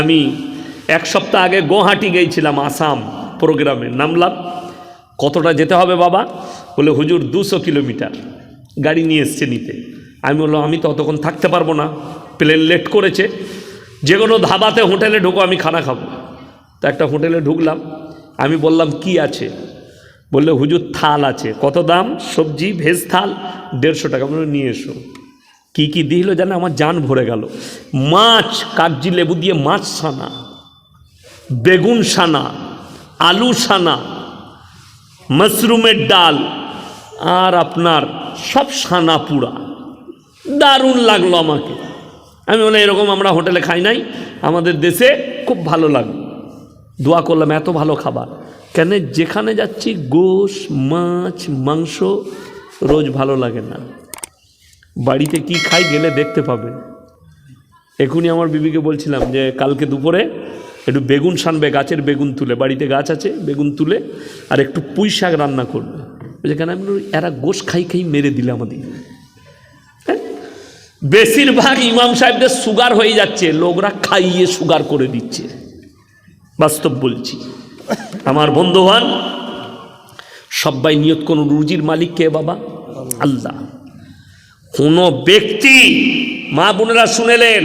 আমি এক সপ্তাহ আগে গুয়াহাটি গিয়েছিলাম, আসাম প্রোগ্রামে নামলাম। কতটা যেতে হবে বাবা? বলে হুজুর 200 কিলোমিটার। গাড়ি নিয়ে এসছে নিতে। আমি বললাম আমি তো অতক্ষণ থাকতে পারবো না, প্লেন লেট করেছে, যে কোনো ধাবাতে হোটেলে ঢুকো, আমি খানা খাবো। তো একটা হোটেলে ঢুকলাম। আমি বললাম কি আছে? বললে হুজুর থাল আছে। কত দাম? সবজি ভেজ থাল 150 টাকা। বলে নিয়ে এসো। কি কি দিল জানে, আমার জান ভরে গেল। মাছ, কাগজি লেবু দিয়ে মাছ সানা, বেগুন সানা, আলু সানা, মাশরুমের ডাল, আর আপনার সব সানা পুরা। দারুণ লাগলো আমাকে। আমি বলে এরকম আমরা হোটেলে খাই নাই, আমাদের দেশে খুব ভালো লাগলো। দোয়া করলাম এত ভালো খাবার। কেন যেখানে যাচ্ছি গোশ মাছ মাংস রোজ ভালো লাগে না। বাড়িতে কি খাই গেলে দেখতে পাবেন। এখনই আমার বিবিকে বলছিলাম যে কালকে দুপুরে একটু বেগুন সানবে, গাছের বেগুন তুলে, বাড়িতে গাছ আছে, বেগুন তুলে আর একটু পুঁই শাক রান্না করবে। যেখানে আমি এরা গোশ খাই খাই মেরে দিলে আমাদের। বেশিরভাগ ইমাম সাহেবদের সুগার হয়ে যাচ্ছে, লোকরা খাইয়ে সুগার করে দিচ্ছে। বাস্তব বলছি। আমার বন্ধুগণ, সবাই নিয়ত কোন রুজির মালিক কে বাবা? আল্লাহ। কোন ব্যক্তি, মা বোনেরা শুনেলেন,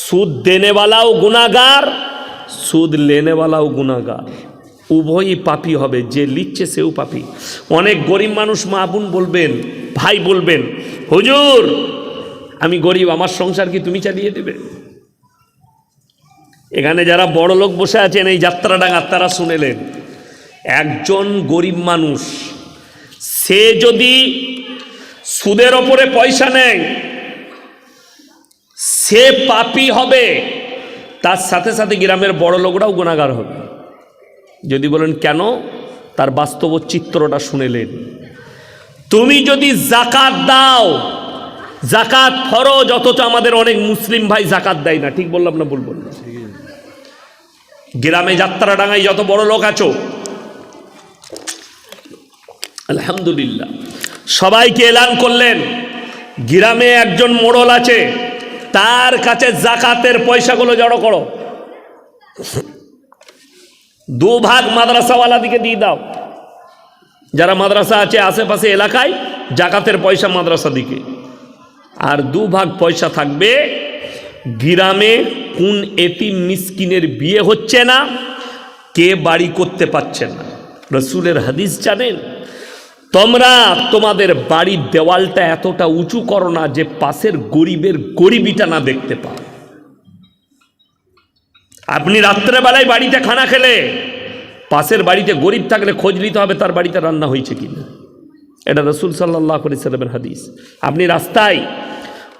সুদ দেনেওয়ালাও গুনাহগার, সুদ লেনেওয়ালাও গুনাহগার, উভয়ই পাপী হবে। যে লিখছে সেও পাপী। অনেক গরিব মানুষ মা বোন বলবেন, ভাই বলবেন, হুজুর আমি গরিব, আমার সংসার কি তুমি চালিয়ে দেবে? এখানে যারা বড় লোক বসে আছেন এই যাত্রাডাঙ্গা, তারা শুনেলেন, একজন গরিব মানুষ সে যদি সুদের ওপরে পয়সা নেয় সে পাপী হবে, তার সাথে সাথে গ্রামের বড় লোকরাও গুনাহগার হবে। যদি বলেন কেন, তার বাস্তব চিত্রটা শুনেলেন। তুমি যদি জাকাত দাও, জাকাত ফরজ, অথচ আমাদের অনেক মুসলিম ভাই জাকাত দেয় না। ঠিক বললাম না ভুল বললাম? গ্রামে যাত্রাডাঙ্গায় যত বড় লোক আছো, আলহামদুলিল্লাহ, সবাইকে এলান করলেন, গ্রামে একজন মোড়ল আছে, তার কাছে জাকাতের পয়সাগুলো জড়ো করো, 2 ভাগ মাদ্রাসাওয়ালাদিকে দিয়ে দাও। যারা মাদ্রাসা আছে আশেপাশে এলাকায়, জাকাতের পয়সা মাদ্রাসা দিকে, আর 2 ভাগ পয়সা থাকবে গ্রামে কোন এতিম মিসকিনের বিয়ে হচ্ছে না, কে বাড়ি করতে পারছে না। রসুলের হাদিস জানেন, তোমরা তোমাদের বাড়ির দেওয়ালটা এতটা উঁচু করো না যে পাশের গরিবের গরিবিটা না দেখতে পাও। আপনি রাত্রেবেলায় বাড়িতে খানা খেলে পাশের বাড়িতে গরিব থাকলে খোঁজ নিতে হবে তার বাড়িতে রান্না হয়েছে কিনা। এটা রসুল সাল্লাল্লাহু আলাইহি সাল্লামের হাদিস। আপনি রাস্তায়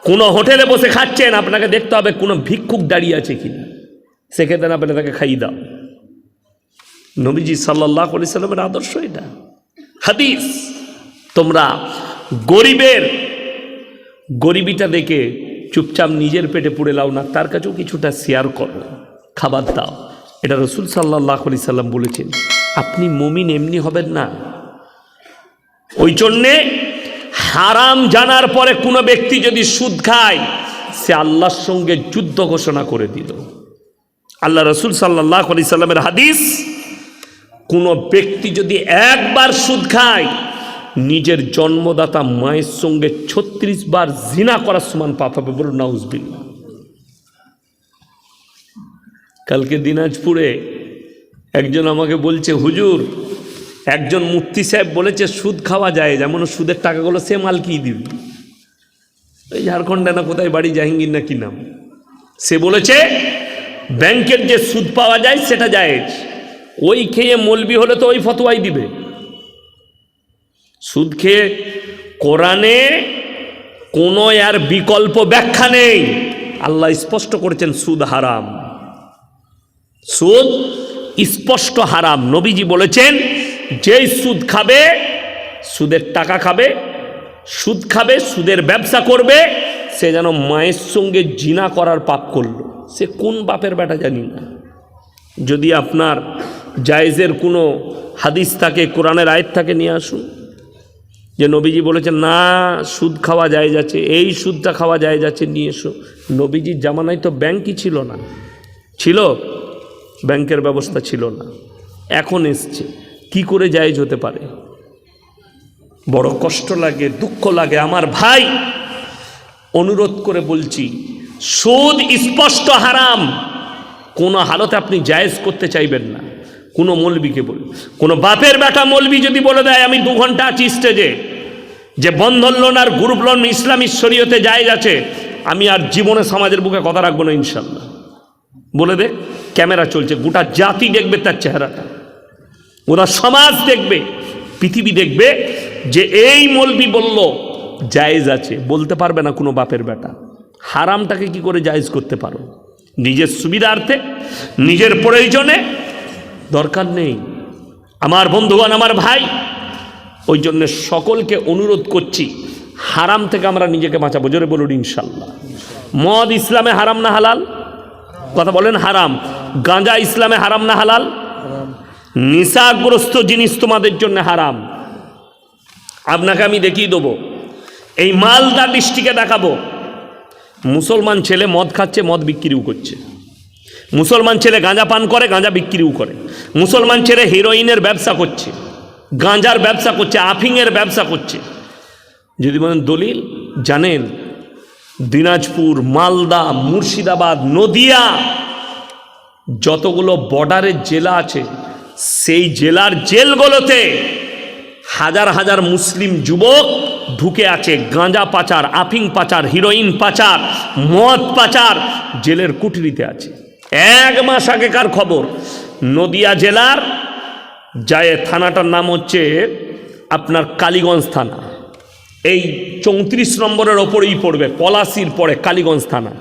কোনো হোটেলে বসে খাচ্ছেন, আপনাকে দেখতে হবে কোনো ভিক্ষুক দাঁড়িয়ে আছে কিনা, সেক্ষেত্রে না পেলে তাকে খাইয়ে দাও। নবীজি সাল্লাল্লাহু আলাইহি সাল্লামের আদর্শ এটা, হাদিস। তোমরা গরিবের গরিবিটা দেখে চুপচাপ নিজের পেটে পুড়ে লাও না, তার কাছেও কিছুটা শেয়ার করো, খাবার দাও। এটা রসুল সাল্লাল্লাহু আলাইহি সাল্লাম বলেছেন। আপনি মুমিন এমনি হবেন না। ওই জন্যে হারাম জানার পরে কোনো ব্যক্তি যদি সুদ খায়, সে আল্লাহর সঙ্গে যুদ্ধ ঘোষণা করে দিল। আল্লাহ রসুল সাল্লাল্লাহু আলাইহি সাল্লামের হাদিস, কোনো ব্যক্তি যদি একবার সুদ খায়, নিজের জন্মদাতা মায়ের সঙ্গে 36 বার জিনা করার সমান পাপ হবে। বলুন নাউজুবিল্লাহ। কালকে দিনাজপুরে একজন আমাকে বলছে, হুজুর একজন মুফতি সাহেব বলেছে সুদ খাওয়া যায়, যেমন সুদের টাকাগুলো সে মালকি দিবি। এই ঝাড়খণ্ডে না কোথায় বাড়ি, জাহাঙ্গীর না কি নাম, সে বলেছে ব্যাংকের যে সুদ পাওয়া যায় সেটা জায়েজ। ওই খেয়ে মৌলবি হলে তো ওই ফতোয়াই দিবে। সুদ খেয়ে কোরআনে কোনো আর বিকল্প ব্যাখ্যা নেই। আল্লাহ স্পষ্ট করেছেন সুদ হারাম, সুদ স্পষ্ট হারাম। নবীজি বলেছেন, যেই সুদ খাবে, সুদের টাকা খাবে, সুদ খাবে, সুদের ব্যবসা করবে, সে যেন মায়ের সঙ্গে জিনা করার পাপ করলো। সে কোন বাপের বেটা জানি না। যদি আপনার জায়েজের কোনো হাদিস থাকে, কোরআনের আয়াত থাকে, নিয়ে আসুন যে নবীজি বলেছেন না সুদ খাওয়া জায়েজ আছে, এই সুদটা খাওয়া জায়েজ আছে, নিয়ে এসো। নবীজির জামানায় তো ব্যাংকই ছিল না, ছিল? ব্যাংকের ব্যবস্থা ছিল না, এখন এসছে। কি করে জায়েজ হতে পারে? বড় কষ্ট লাগে, দুঃখ লাগে। আমার ভাই, অনুরোধ করে বলছি, সুদ স্পষ্ট হারাম, কোনো হালতে আপনি জায়েজ করতে চাইবেন না। কোনো মৌলবীকে বলে, কোনো বাপের বেটা মৌলবী যদি বলে দেয় আমি 2 ঘন্টা আছি স্টেজে, যে বন্ধন লোন আর গ্রুপ লোন ইসলামী শরীয়তে জায়েজ আছে, আমি আর জীবনে সমাজের বুকে কথা রাখবো না ইনশাল্লাহ। বলে দে, ক্যামেরা চলছে, গোটা জাতি দেখবে তার চেহারাটা, ওরা সমাজ দেখবে, পৃথিবী দেখবে যে এই মৌলবী বলল জায়েজ আছে। বলতে পারবে না কোনো বাপের বেটা। হারামটাকে কি করে জায়েজ করতে পারো? নিজের সুবিধার্থে, নিজের প্রয়োজনে, দরকার নেই। আমার বন্ধুগণ, আমার ভাই, ওই জন্য সকলকে অনুরোধ করছি, হারাম থেকে আমরা নিজেকে বাঁচাবো। জোরে বলুন ইনশাল্লাহ। মদ ইসলামে হারাম না হালাল? কথা বলেন, হারাম। গাঁজা ইসলামে হারাম না হালাল? নেশাগ্রস্ত জিনিস তোমাদের জন্য হারাম। আপনাকে আমি দেখিয়ে দেবো, এই মালদা ডিস্ট্রিক্টে দেখাবো, মুসলমান ছেলে মদ খাচ্ছে, মদ বিক্রিও করছে। মুসলমান ছেলে গাঁজা পান করে, গাঁজা বিক্রিও করে। মুসলমান ছেলে হিরোইনের ব্যবসা করছে, গাঁজার ব্যবসা করছে, আফিংয়ের ব্যবসা করছে। যদি বলেন দলিল, জানেন দিনাজপুর, মালদা, মুর্শিদাবাদ, নদিয়া, যতগুলো বর্ডারের জেলা আছে, সেই জেলার জেলগুলোতে হাজার হাজার মুসলিম যুবক ঢুকে আছে। গাঁজা পাচার, আফিং পাচার, হিরোইন পাচার, মদ পাচার, জেলের কুঠরিতে আছে। 1 মাস আগেকার খবর, নদিয়া জেলার যায় থানাটার নাম হচ্ছে আপনার কালীগঞ্জ থানা, এই 34 নম্বরের ওপরেই পড়বে, পলাশির পরে কালীগঞ্জ থানা।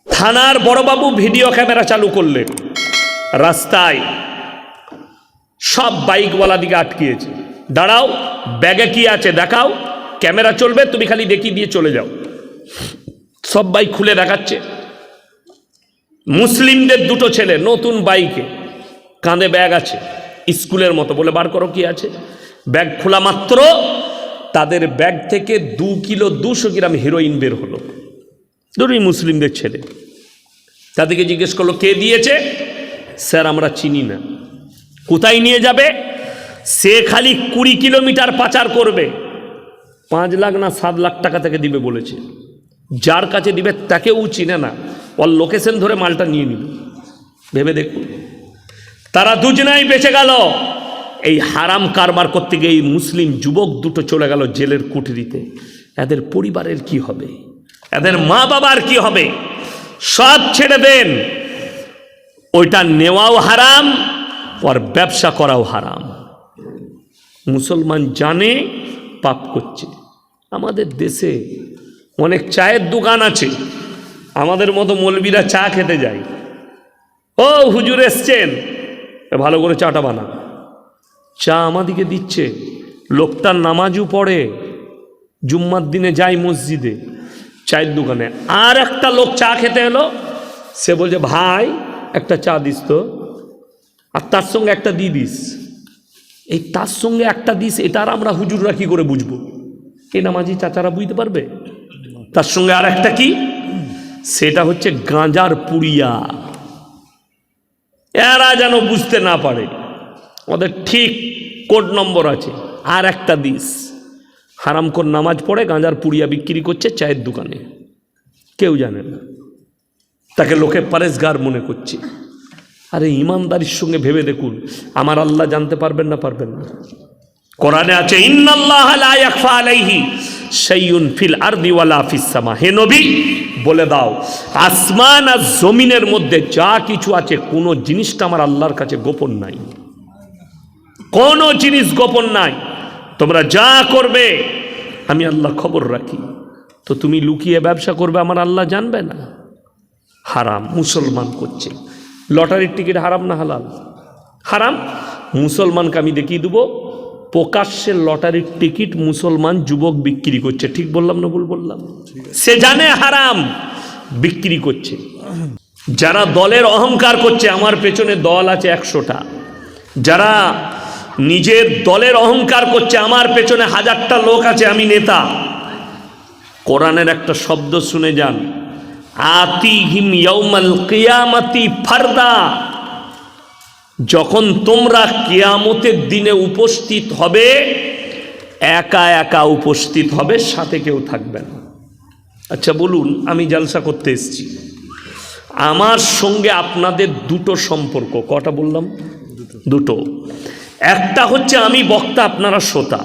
থানার বড়বাবু ভিডিও ক্যামেরা চালু করলেন, রাস্তায় সব বাইকওয়ালা দিকে আটকিয়েছে। দাঁড়াও, ব্যাগে কি আছে দেখাও, ক্যামেরা চলবে, তুমি খালি দেখিয়ে দিয়ে চলে যাও। সব বাইক খুলে দেখাচ্ছে। মুসলিমদের 2টো ছেলে নতুন বাইকে, কাঁধে ব্যাগ আছে স্কুলের মতো, বলে বার করো কি আছে। ব্যাগ খোলা মাত্র তাদের ব্যাগ থেকে 2 কিলো 200 গ্রাম হিরোইন বের হলো। দুটোই মুসলিমদের ছেলে। তাদেরকে জিজ্ঞেস করলো কে দিয়েছে? স্যার আমরা চিনি না। কোথায় নিয়ে যাবে? সে খালি 20 কিলোমিটার পাচার করবে, 5 লাখ না 7 লাখ টাকা থেকে দিবে বলেছে। যার কাছে দিবে তাকেও চিনে না, ওর লোকেশন ধরে মালটা নিয়ে নিবে। ভেবে দেখুন, তারা দুজনাই বেঁচে গেল। এই হারাম কারবার করতে গিয়ে এই মুসলিম যুবক 2টো চলে গেল জেলের কুঠরিতে। এদের পরিবারের কি হবে? এদের মা বাবার কি হবে? সব ছেড়ে দেন। ওইটা নেওয়াও হারাম, আর ব্যবসা করাও হারাম। মুসলমান জানে পাপ করছে। আমাদের দেশে অনেক চায়ের দোকান আছে, আমাদের মতো মৌলবীরা চা খেতে যায়। ও হুজুর এসছেন, ভালো করে চাটা বানা। চা আমাদিকে দিচ্ছে, লোকটার নামাজও পড়ে, জুম্মার দিনে যায় মসজিদে, চায়ের দোকানে। আর একটা লোক চা খেতে এলো, সে বলছে ভাই একটা চা দিস তো, আর তার সঙ্গে একটা দিয়ে দিস। এই তার সঙ্গে একটা দিস, এটা আর আমরা হুজুররা কি করে বুঝবো? এই নামাজি চাচারা বুঝতে পারবে? তার সঙ্গে আর একটা কি, সেটা হচ্ছে গাঁজার পুড়িয়া। এরা যেন বুঝতে না পারে, ওদের ঠিক কোড নম্বর আছে। আর একটা দিস, হারামখোর নামাজ পড়ে গাঁজার পুড়িয়া বিক্রি করছে চায়ের দোকানে, কেউ জানে না, তাকে লোকে পারেসগার মনে করছে। আরে ইমানদারির সঙ্গে ভেবে দেখুন, আমার আল্লাহ জানতে পারবেন না? পারবেন না। কোরআনে আছে ইন্নাল্লাহা লা ইয়াখফা আলাইহি শাইউন ফিল আরদি ওয়ালা ফিস সামা। হে নবী বলে দাও, আসমান আর জমিনের মধ্যে যা কিছু আছে, কোনো জিনিসটা আমার আল্লাহর কাছে গোপন নাই। কোনো জিনিস গোপন নাই। তোমরা যা করবে আমি আল্লাহ খবর রাখি। তো তুমি লুকিয়ে ব্যবসা করবে, আমার আল্লাহ জানবে না? হারাম মুসলমান করছে। লটারির টিকিট হারাম না হালাল? হারাম। মুসলমানকে আমি দেখিয়ে দেবো, প্রকাশ্যে লটারির টিকিট মুসলমান যুবক বিক্রি করছে। ঠিক বললাম না ভুল বললাম? সে জানে হারাম, বিক্রি করছে। যারা দলের অহংকার করছে, আমার পেছনে দল আছে 100টা, যারা নিজের দলের অহংকার করছে, আমার পেছনে 1000টা লোক আছে, আমি নেতা। কোরআনের একটা শব্দ শুনে যান, আতিহিম ইয়াউমাল কিয়ামাতি ফারদা, যখন তোমরা কিয়ামতের দিনে উপস্থিত হবে একা একা উপস্থিত হবে, সাথে কেউ থাকবে না। আচ্ছা বলুন, আমি জালসা করতে এসেছি, আমার সঙ্গে আপনাদের দুটো সম্পর্ক, কটা বললাম? দুটো। একটা হচ্ছে আমি বক্তা, আপনারা শ্রোতা।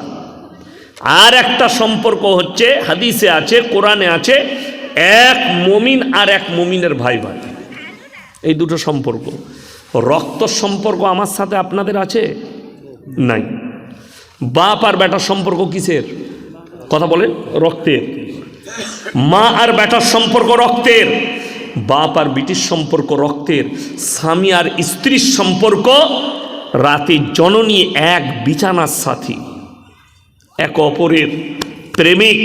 আর একটা সম্পর্ক হচ্ছে, হাদিসে আছে, কোরআনে আছে, এক মুমিন আর এক মুমিনের ভাই ভাই। এই দুটো সম্পর্ক। রক্ত সম্পর্ক আমার সাথে আপনাদের আছে? নাই। বাপ আর বেটার সম্পর্ক কিসের? কথা বলেন। রক্তের। মা আর বেটার সম্পর্ক রক্তের, বাপ আর বিটির সম্পর্ক রক্তের, স্বামী আর স্ত্রীর সম্পর্ক রাতে জননী, এক বিছানার সাথী, এক অপরের প্রেমিক।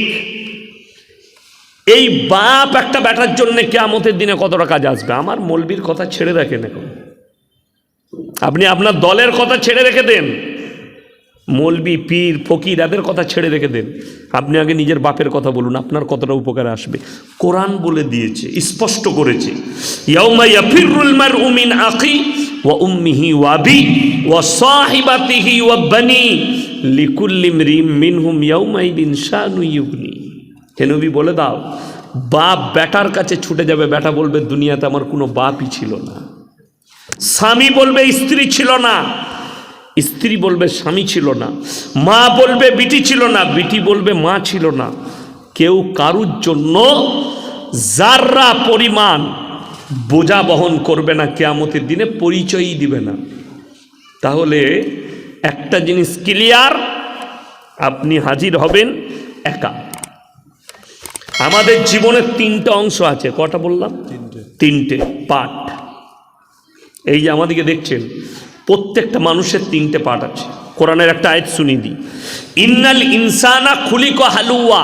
এই বাপ একটা বেটার জন্য কিয়ামতের দিনে কতটা কাজ আসবে? আমার মৌলবীর কথা ছেড়ে রাখেন, এখন আপনি আপনার দলের কথা ছেড়ে রেখে দেন, মৌলবী পীর ফকির এদের কথা ছেড়ে রেখে দেন, আপনি আগে নিজের বাপের কথা বলুন, আপনার কতটা উপকারে আসবে। কোরআন বলে দিয়েছে, স্পষ্ট করেছে, ইয়াউমা ইয়াফিরুল মারউ মিন আখি ওয়া উম্মিহি ওয়া আবি ওয়া সাহিবাতিহি ওয়া বানি লিকুল্লি ইমরিম মিনহুম ইয়াউমাইদিন শানু ইউগনি। হে নবী বলে দাও, বাপ বেটার কাছে ছুটে যাবে, বেটা বলবে দুনিয়াতে আমার কোনো বাপই ছিল না। স্বামী বলবে স্ত্রী ছিল না, স্ত্রী বলবে স্বামী ছিল না। মা বলবে বিটি ছিল না, বিটি বলবে মা ছিল না। কেউ কারুর জন্য যাররা পরিমাণ বোঝা বহন করবে না, কিয়ামতের দিনে পরিচয়ই দিবে না। তাহলে একটা জিনিস ক্লিয়ার, আপনি হাজির হবেন একা। আমাদের জীবনের তিনটা অংশ আছে, কটা বললাম? তিনটে পার্ট। এই যে আমাদেরকে দেখছেন, প্রত্যেকটা মানুষের তিনটে পার্ট আছে। কোরআনের একটা আয়াত শুনিয়ে দিই, ইন্নাল ইনসানা খুলিকা হালুয়া,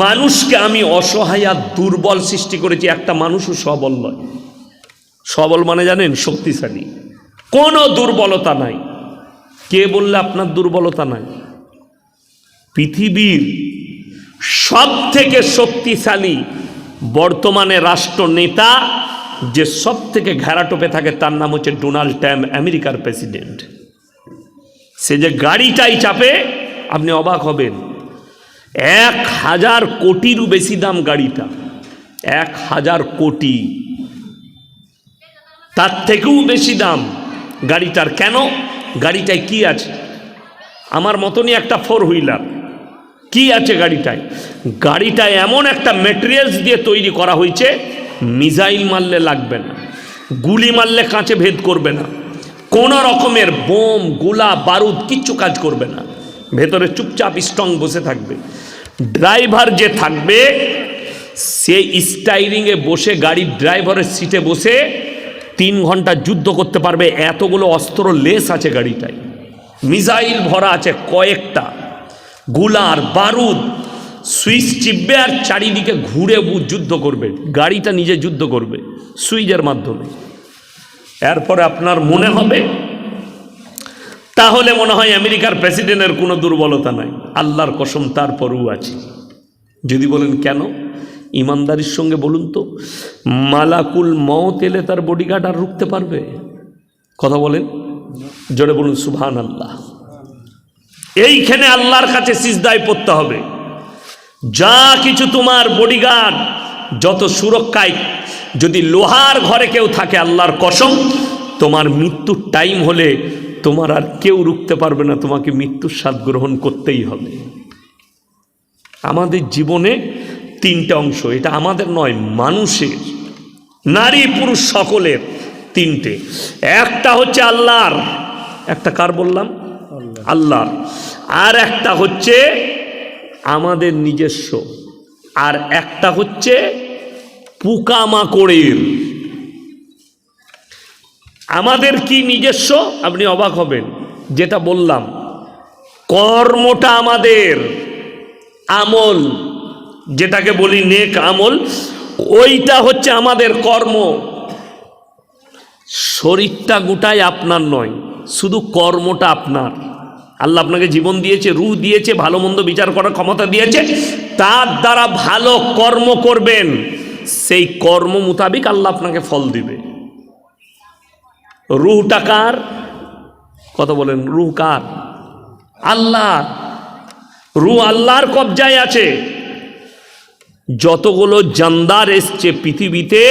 মানুষকে আমি অসহায় আর দুর্বল সৃষ্টি করেছি। একটা মানুষও সবল নয়। সবল মানে জানেন? শক্তিশালী, কোনো দুর্বলতা নাই। কে বললে আপনার দুর্বলতা নাই? পৃথিবীর সব থেকে শক্তিশালী বর্তমানে রাষ্ট্রনেতা, যে সব থেকে ঘেরাটোপে থাকে, তার নাম হচ্ছে ডোনাল্ড ট্রাম্প, আমেরিকার প্রেসিডেন্ট। সে যে গাড়িটাই চাপে, আপনি অবাক হবেন। 1000 কোটিরও বেশি দাম গাড়িটা, 1000 কোটি, তার থেকেও বেশি দাম গাড়িটার। কেন? গাড়িটায় কি আছে? আমার মতনই একটা 4 হুইলার। কি আছে গাড়িটায়? গাড়িটায় এমন একটা মেটেরিয়ালস দিয়ে তৈরি করা হয়েছে, মিসাইল মারলে লাগবে না, গুলি মারলে কাঁচে ভেদ করবে না, কোন রকমের বোম গোলা বারুদ কিচ্ছু কাজ করবে না, ভেতরে চুপচাপ স্ট্রং বসে থাকবে। ড্রাইভার যে থাকবে, সে স্টাইরিংয়ে বসে, গাড়ির ড্রাইভারের সিটে বসে 3 ঘন্টা যুদ্ধ করতে পারবে। এতগুলো অস্ত্র লেস আছে গাড়িটায়, মিসাইল ভরা আছে কয়েকটা, গোলার বারুদ, সুইচ চিপবে আর চারিদিকে ঘুরে যুদ্ধ করবে। গাড়িটা নিজে যুদ্ধ করবে সুইচের মাধ্যমে। এরপরে আপনার মনে হবে, তাহলে মনে হয় আমেরিকার প্রেসিডেন্টের কোনো দুর্বলতা নাই। আল্লাহর কসম তারপরেও আছে। যদি বলেন কেন, ইমানদারির সঙ্গে বলুন তো, মালাকুল মউত এলে তার বডিগার্ড আর রুখতে পারবে? কথা বলেন, জোরে বলুন সুবহানাল্লাহ। এইখানে আল্লাহর কাছে সিজদায় পড়তে হবে। যা কিছু তোমার বডিগার্ড, যত সুরক্ষায়, যদি লোহার ঘরে কেউ থাকে, আল্লাহর কসম, তোমার মৃত্যুর টাইম হলে তোমার আর কেউ রুখতে পারবে না, তোমাকে মৃত্যুর স্বাদ গ্রহণ করতেই হবে। আমাদের জীবনে 3টে অংশ, এটা আমাদের নয়, মানুষের, নারী পুরুষ সকলের 3টে। একটা হচ্ছে আল্লাহর, একটা কার বললাম? আল্লাহর। আর একটা হচ্ছে আমাদের নিজস্ব, আর একটা হচ্ছে পোকামাকড়ের। আমাদের কি নিজস্ব? আপনি অবাক হবেন, যেটা বললাম, কর্মটা আমাদের, আমল যেটাকে বলি নেক আমল, ওইটা হচ্ছে আমাদের কর্ম। শরীরটা গোটাই আপনার নয়, শুধু কর্মটা আপনার। আল্লাহ আপনাকে জীবন দিয়েছে, রূহ দিয়েছে, ভালো মন্দ বিচার করার ক্ষমতা দিয়েছে, তার দ্বারা ভালো কর্ম করবেন, সেই কর্ম মোতাবিক আল্লাহ আপনাকে ফল দিবে। রুহটা কার? কথা বলেন, রুহ কার? আল্লাহ। রুহ আল্লাহর কবজায় আছে। যতগুলো জানদার এসছে পৃথিবীতে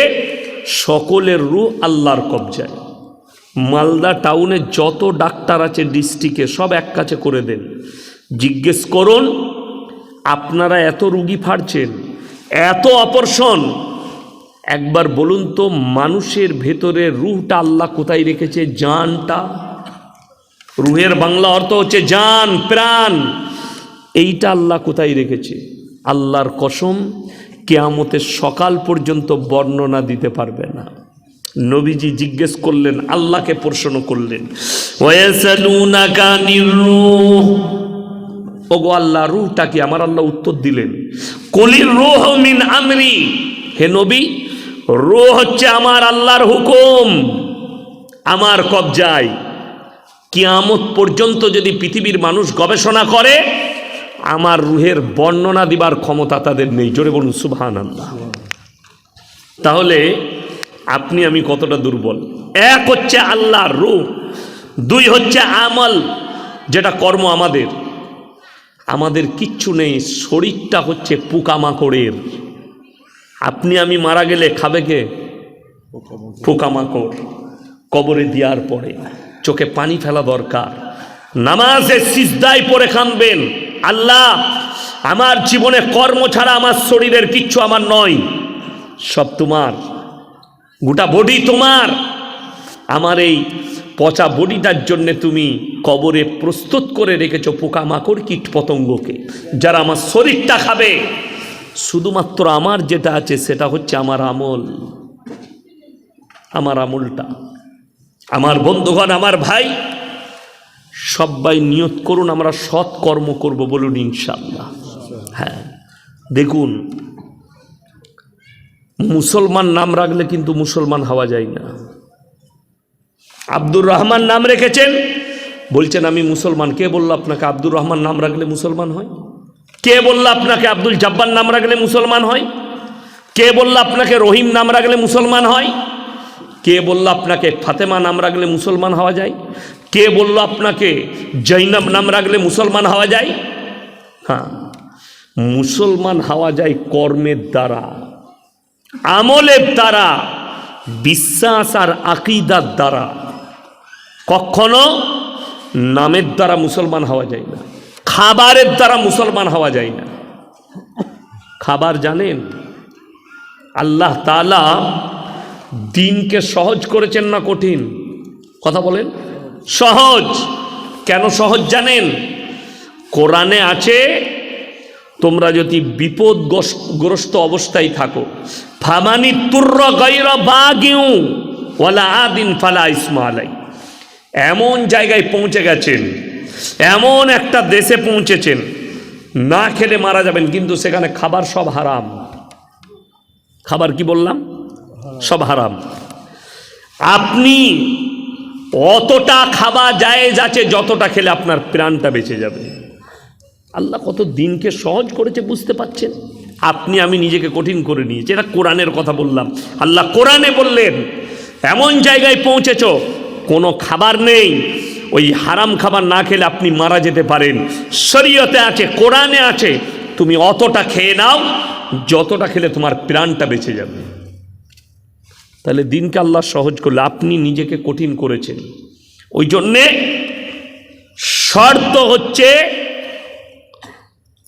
সকলের রুহ আল্লাহর কবজায়। মালদা টাউনে যত ডাক্তার আছে ডিস্ট্রিক্টে সব এক কাছে করে দেন, জিজ্ঞেস করুন আপনারা এত রুগী ফাড়ছেন, এত অপারেশন, একবার বলুন তো মানুষের ভেতরে রুহটা আল্লাহ কোথায় রেখেছে? জানটা। রুহের বাংলা অর্থ হচ্ছে জান, প্রাণ। এইটা আল্লাহ কোথায় রেখেছে? আল্লাহর কসম, কিয়ামতের সকাল পর্যন্ত বর্ণনা দিতে পারবে না। নবীজি জিজ্ঞেস করলেন, আল্লাহকে প্রশ্ন করলেন, ওয়ায়াসালুনাকা আনির রূহ, ওগো আল্লাহ রূহটা কি? আমার আল্লাহ উত্তর দিলেন, কুলির রূহ মিন আমরি, হে নবী রূহ হচ্ছে আমার আল্লাহর হুকুম, আমার কবজায়। কিয়ামত পর্যন্ত যদি পৃথিবীর মানুষ গবেষণা করে, আমার রূহের বর্ণনা দিবার ক্ষমতা তাদের নেই। জোরে বলুন সুবহানাল্লাহ। তাহলে আপনি আমি কতটা দুর্বল। এক হচ্ছে আল্লাহর রূহ, দুই হচ্ছে আমল, যেটা কর্ম আমাদের। আমাদের কিচ্ছু নেই, শরীরটা হচ্ছে পোকামাকড়ের। আপনি আমি মারা গেলে খাবে কে? পোকামাকড়। কবরে দেওয়ার পরে চোখে পানি ফেলা দরকার, নামাজে সিজদায় পড়ে কাঁদবেন, আল্লাহ আমার জীবনে কর্ম ছাড়া আমার শরীরের কিচ্ছু আমার নয়, সব তোমার, গোটা বডি তোমার। আমার এই পচা বডিটার জন্য তুমি কবরে প্রস্তুত করে রেখেছো পোকামাকড় কীট পতঙ্গকে, যারা আমার শরীরটা খাবে। শুধুমাত্র আমার যেটা আছে সেটা হচ্ছে আমার আমল, আমার আমলটা। আমার বন্ধুগণ, আমার ভাই, সবাই নিয়ত করুন আমরা সৎ কর্ম করব, বলুন ইনশাআল্লাহ। হ্যাঁ, দেখুন মুসলমান নাম রাখলে কিন্তু মুসলমান হওয়া যায় না। আব্দুর রহমান নাম রেখেছেন, বলছেন আমি মুসলমান। কে বলল আপনাকে আব্দুর রহমান নাম রাখলে মুসলমান হয়? কে বলল আপনাকে আব্দুল জব্বার নাম রাখলে মুসলমান হয়? কে বলল আপনাকে রহিম নাম রাখলে মুসলমান হয়? কে বলল আপনাকে ফাতেমা নাম রাখলে মুসলমান হওয়া যায়? কে বলল আপনাকে জৈনব নাম রাখলে মুসলমান হওয়া যায়? হ্যাঁ, মুসলমান হওয়া যায় কর্মের দ্বারা, আমলের দ্বারা, বিশ্বাস আর আকীদার দ্বারা। কখনো নামের দ্বারা মুসলমান হওয়া যায় না, খাবারের দ্বারা মুসলমান হওয়া যায় না। খাবার জানেন, আল্লাহ তাআলা দিনকে সহজ করেছেন না কঠিন? কথা বলেন। সহজ। কেন সহজ জানেন? কোরআনে আছে, তোমরা যদি বিপদগ্রস্ত অবস্থায় থাকো, ফামানি তুর্র গায়রা বাগিউ ওয়ালা আদিন ফালা ইসমা আলাই। এমন জায়গায় পৌঁছে গেছেন, এমন একটা দেশে পৌঁছেছেন, না খেলে মারা যাবেন, কিন্তু সেখানে খাবার সব হারাম। খাবার কি বললাম? সব হারাম। আপনি অতটা খাবার জায়েজ আছে যতটা খেলে আপনার প্রাণটা বেঁচে যাবে। আল্লাহ কত দিনকে সহজ করেছে বুঝতে পাচ্ছেন? আপনি আমি নিজেকে কঠিন করে নিয়েছি। এটা কোরআনের কথা বললাম। আল্লাহ কোরআনে বললেন এমন জায়গায় পৌঁছেছ কোনো খাবার নেই, ওই হারাম খাবার না খেলে আপনি মারা যেতে পারেন। শরীয়তে আছে, কোরআনে আছে, তুমি অতটা খেয়ে নাও যতটা খেলে তোমার প্রাণটা বেঁচে যাবে। তাহলে দিনকে আল্লাহ সহজ করলে, আপনি নিজেকে কঠিন করেছেন। ওই জন্যে শর্ত হচ্ছে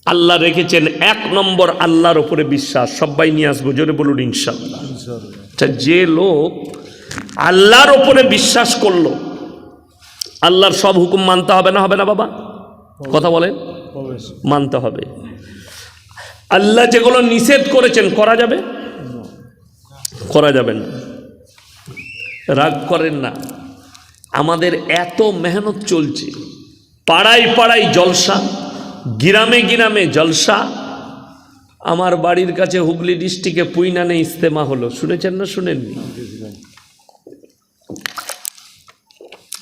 আল্লাহ রেখেছেন 1 নম্বর আল্লাহর উপরে বিশ্বাস। সবাই নিয়ে আসবো, জোরে বলুন ইনশাআল্লাহ। যে লোক আল্লাহর উপরে বিশ্বাস করলো, আল্লাহর সব হুকুম মানতে হবে না? হবে না বাবা? কথা বলেন। মানতে হবে। আল্লাহ যেগুলো নিষেধ করেছেন করা যাবে? করা যাবে না। রাগ করেন না, আমাদের এত মেহনত চলছে, পাড়ায় পাড়ায় জলসা, গ্রামে গ্রামে জলসা। আমার বাড়ির কাছে হুগলি ডিস্ট্রিক্টে পুইনানে ইজতেমা হলো, শুনেছেন না শুনেননি?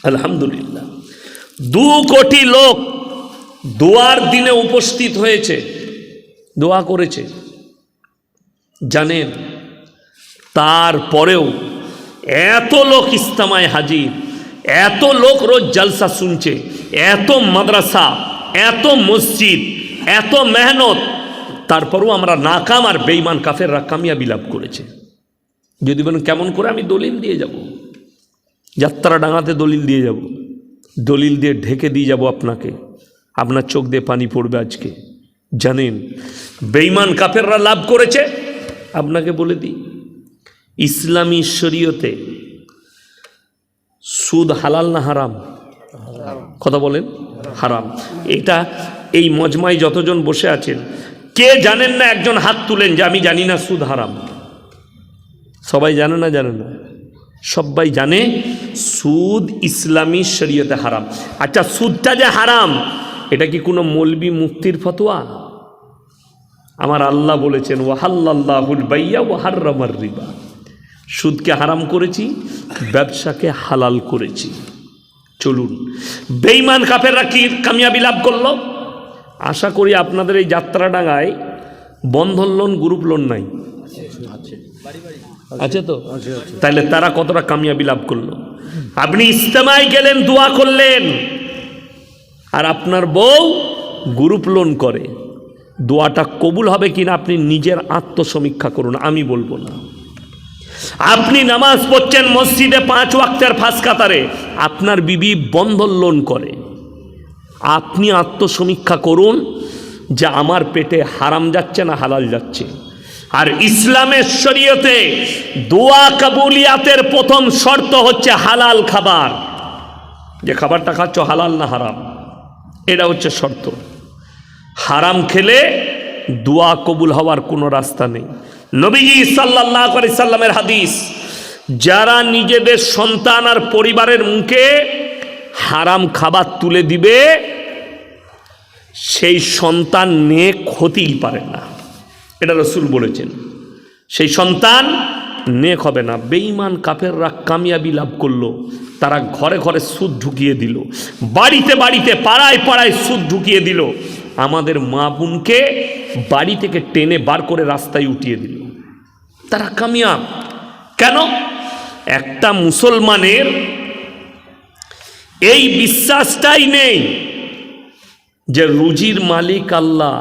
আলহামদুলিল্লাহ, 2 কোটি লোক দোয়ার দিনে উপস্থিত হয়েছে, দোয়া করেছে। জানেন তারপরেও এত লোক ইস্তেমায় হাজির, এত লোক রোজ জলসা শুনছে, এত মাদ্রাসা, এত মসজিদ, এত মেহনত, তারপরেও আমরা নাকাম আর বেঈমান কাফেররা কামিয়াবি লাভ করেছে। যদি বলেন কেমন করে, আমি দলিল দিয়ে যাব, যাত্রা ডাঙাতে দলিল দিয়ে যাব, দলিল দিয়ে ঢেকে দিয়ে যাব আপনাকে, আপনার চোখ দিয়ে পানি পড়বে। আজকে জানেন বেঈমান কাফেররা লাভ করেছে। আপনাকে বলে দিই, ইসলামী শরীয়তে সুদ হালাল না হারাম? কথা বলেন, হারাম। এটা এই মজমায় যতজন বসে আছেন, কে জানেন না? একজন হাত তুলেন যে আমি জানি না সুদ হারাম। সবাই জানে না? জানে না? সবাই জানে সুদ ইসলামী শরীয়তে হারাম। আচ্ছা, সুদটা যে হারাম, এটা কি কোনো মৌলবি মুফতির ফতোয়া? আমার আল্লাহ বলেছেন ওয়াহাল্লাল্লাহুল বাইয়া ওয়া হাররামার রিবা। সুদকে হারাম করেছি, ব্যবসাকে হালাল করেছি। চলুন, বেঈমান কাফেররা কি কামিয়াবি লাভ করলো? আশা করি আপনাদের এই যাত্রাডাঙ্গায় বন্ধন লোন, গ্রুপ লোন নাই? আছে তো? তাহলে তারা কতটা কামিয়াবি লাভ করলো? আপনি ইস্তেমায় গেলেন, দোয়া করলেন, আর আপনার বউ গ্রুপ লোন করে, দোয়াটা কবুল হবে কিনা আপনি নিজের আত্মসমীক্ষা করুন, আমি বলবো না। আপনি নামাজ পড়ছেন মসজিদে 5 ওয়াক্তের ফাঁস কাতারে, আপনার বিবি বন্ধন লোন করে, আপনি আত্মসমীক্ষা করুন যে আমার পেটে হারাম যাচ্ছে না হালাল যাচ্ছে। আর ইসলামের শরীয়তে দোয়া কবুলিয়াতের প্রথম শর্ত হচ্ছে হালাল খাবার, যে খাবারটা খাচ্ছ হালাল না হারাম, এটা হচ্ছে শর্ত। হারাম খেলে দোয়া কবুল হওয়ার কোনো রাস্তা নেই। নবীজি সাল্লাল্লাহু আলাইহি সাল্লামের হাদিস, যারা নিজেদের সন্তান আর পরিবারের মুখে হারাম খাবার তুলে দিবে, সেই সন্তান নেক হতেই পারে না, এটা রাসূল বলেছেন। সেই সন্তান নেক হবে না। বেঈমান কাফেররা কামিয়াবি লাভ করলো, তারা ঘরে ঘরে সুদ ঢুকিয়ে দিল, বাড়িতে বাড়িতে, পাড়ায় পাড়ায় সুদ ঢুকিয়ে দিল, আমাদের মা বোনকে বাড়ি থেকে টেনে বার করে রাস্তায় উঠিয়ে দিল। তারা কামিয়াব কেন? একটা মুসলমানের এই বিশ্বাসটাই নেই যে রুজির মালিক আল্লাহ।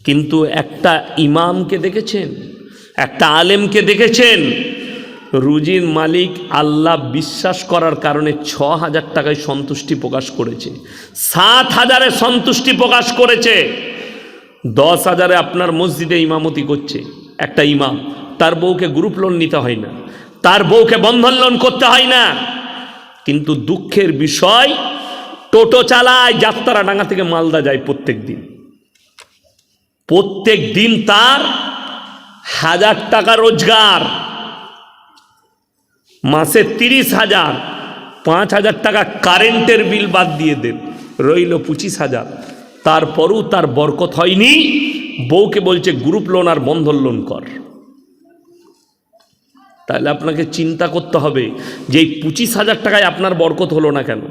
কিন্তু একটা ইমামকে দেখেছেন, একটা আলেমকে দেখেছেন, রুজির মালিক আল্লাহ বিশ্বাস করার কারণে 6,000 টাকায় সন্তুষ্টি প্রকাশ করেছে, 7,000-এ সন্তুষ্টি প্রকাশ করেছে, 10,000-এ আপনার মসজিদে ইমামতি করছে একটা ইমাম। তার বউকে গ্রুপ লোন নিতে হয় না, তার বউকে বন্ধন লোন করতে হয় না। কিন্তু দুঃখের বিষয়, টোটো চালায়, যাত্রাডাঙ্গা থেকে মালদা যায় প্রত্যেক দিন, প্রত্যেক দিন তার 1,000 টাকা রোজগার, মাসে 30,000, 5,000 টাকা কারেন্টের বিল বাদ দিয়ে দেন, রইল 25,000। তারপরও তার বরকত হয়নি, বউকে বলছে গ্রুপ লোন আর বন্ধন লোন কর। তাহলে আপনাকে চিন্তা করতে হবে যে এই 25,000 টাকায় আপনার বরকত হলো না কেন,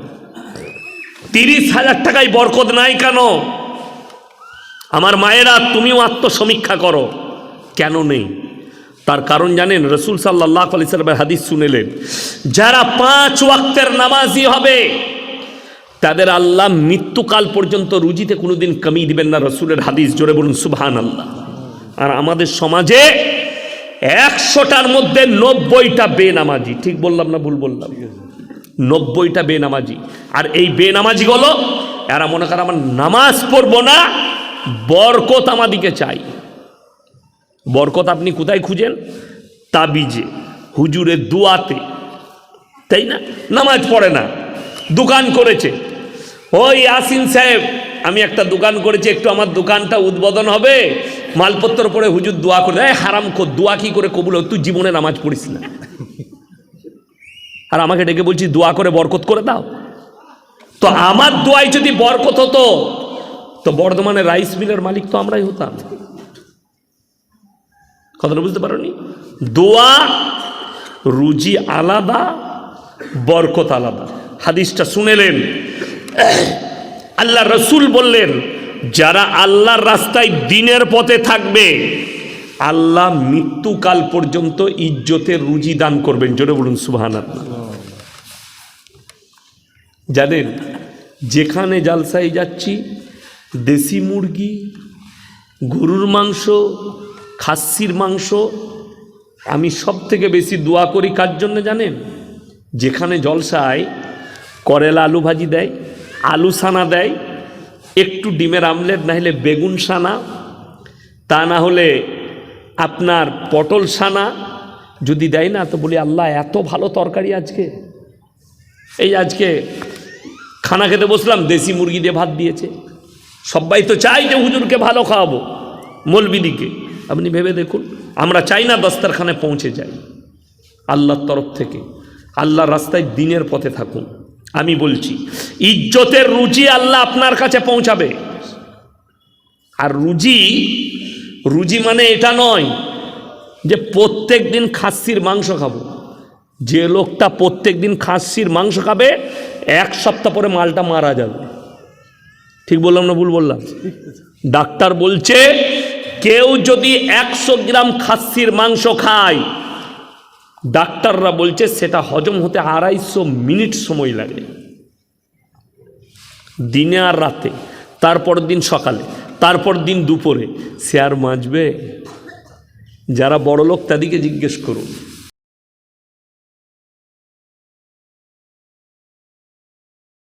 30,000 টাকায় বরকত নাই কেন? আমার মায়েরা, তুমিও আত্মসমীক্ষা করো, কেন নেই? তার কারণ জানেন? রাসূল সাল্লাল্লাহু আলাইহি সাল্লামের হাদিস শুনেলেন, যারা 5 ওয়াক্তের নামাজি হবে তাদের আল্লাহ মৃত্যুকাল পর্যন্ত রুজিতে কোনোদিন কমি দিবেন না। রাসূলের হাদিস, জোরে বলুন সুবহানাল্লাহ। আর আমাদের সমাজে 100টার মধ্যে 90টা বেনামাজি। ঠিক বললাম না ভুল বললাম? 90টা বেনামাজি। আর এই বেনামাজিগুলো, এরা মনে করে আমার নামাজ পড়বো না, বরকত আমাদিকে চাই। বরকত আপনি কোথায় খুঁজেন? তাবিজে, হুজুরের দোয়াতে, তাই না? নামাজ পড়ে না, দোকান করেছে, ওই ইয়াসিন সাহেব আমি একটা দোকান করেছি, একটু আমার দোকানটা উদ্বোধন হবে, মালপত্র পরে হুজুর দোয়া করে। হারাম খোর, দোয়া কি করে কবুল হয়? তুই জীবনে নামাজ পড়িস না, আর আমাকে ডেকে বলছি দোয়া করে বরকত করে দাও। তো আমার দোয়ায় যদি বরকত হতো, তো বর্ধমানের রাইস মিলের মালিক তো আমরাই হতাম। কথাটা বুঝতে পারোনি? দোয়া, রুজি আলাদা, বরকত আলাদা। হাদিসটা শুনেলেন, আল্লাহ রসুল বললেন, যারা আল্লাহর রাস্তায় দিনের পথে থাকবে, আল্লাহ মৃত্যুকাল পর্যন্ত ইজ্জতের রুজি দান করবেন। জোরে বলুন সুবহানাল্লাহ। জানেন, যেখানে জালসায় যাচ্ছি দেশি মুরগি, গরুর মাংস, খাসির মাংস, আমি সব থেকে বেশি দোয়া করি কার জন্য জানেন? যেখানে জলসায় করেলা আলু ভাজি দেয়, আলু সানা দেয়, একটু ডিমের আমলেট, না হলে বেগুন সানা, তা না হলে আপনার পটল সানা যদি দেয় না, তো বলি আল্লাহ এত ভালো তরকারি আজকে। এই আজকে খানা খেতে বসলাম, দেশি মুরগি দিয়ে ভাত দিয়েছে। সবাই তো চাই যে হুজুরকে ভালো খাওয়াবো, মৌলবিদিকে। আপনি ভেবে দেখুন, আমরা চাই না দস্তরখানে পৌঁছে যাই। আল্লাহর তরফ থেকে আল্লাহর রাস্তায় দিনের পথে থাকুন। আমি বলছি ইজ্জতের রুজি আল্লাহ আপনার কাছে পৌঁছাবে। আর রুজি মানে এটা নয় যে প্রত্যেক দিন খাসির মাংস খাবো। যে লোকটা প্রত্যেক দিন খাসির মাংস খাবে, এক সপ্তাহ পরে মালটা মারা যাবে। ঠিক বললাম না ভুল বললাম? ডাক্তার বলছে কেউ যদি 100 গ্রাম খাসির মাংস খায়, ডাক্তাররা বলছে সেটা হজম হতে 250 মিনিট সময় লাগে, দিনে আর রাতে, তারপর দিন সকালে, তারপর দিন দুপুরে। সে আর বাঁচবে? যারা বড় লোক তাদেরকে জিজ্ঞেস করুন।